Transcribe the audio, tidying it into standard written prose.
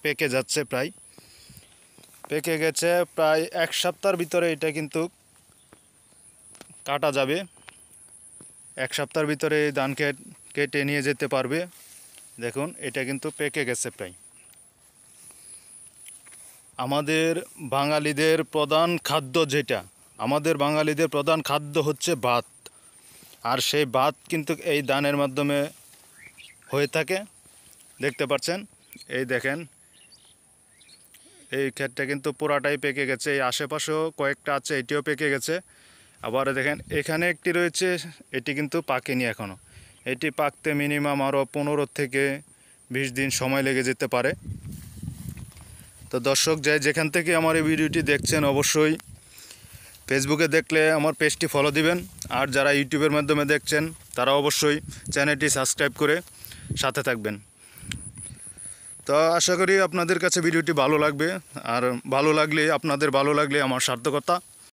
পেকে যাচ্ছে, প্রায় পেকে গেছে। প্রায় এক সপ্তাহের ভিতরে এটা কিন্তু কাটা যাবে। এক সপ্তাহের ভিতরে এই ধান কেটে নিয়ে যেতে পারবে। দেখুন এটা কিন্তু পেকে গেছে প্রায়। আমাদের বাঙালিদের প্রধান খাদ্য যেটা, আমাদের বাঙালিদের প্রধান খাদ্য হচ্ছে ভাত। আর সেই ভাত কিন্তু এই ধানের মাধ্যমে হয়ে থাকে। দেখতে পাচ্ছেন, এই দেখেন এই ক্ষেতটা কিন্তু পুরাটাই পেকে গেছে। এই আশেপাশেও কয়েকটা আছে, এটিও পেকে গেছে। আবার দেখেন এখানে একটি রয়েছে, এটি কিন্তু পাকেনি এখনও। এটি পাকতে মিনিমাম আরও 15 থেকে 20 দিন সময় লেগে যেতে পারে। তো দর্শক, যেখান থেকে আমার এই ভিডিওটি দেখছেন, অবশ্যই ফেসবুকে দেখলে আমার পেজটি ফলো দিবেন। আর যারা ইউটিউবের মাধ্যমে দেখছেন তারা অবশ্যই চ্যানেলটি সাবস্ক্রাইব করে সাথে থাকবেন। তো আশা করি আপনাদের কাছে ভিডিওটি ভালো লাগবে। আর ভালো লাগলে, আপনাদের ভালো লাগলে আমার সার্থকতা।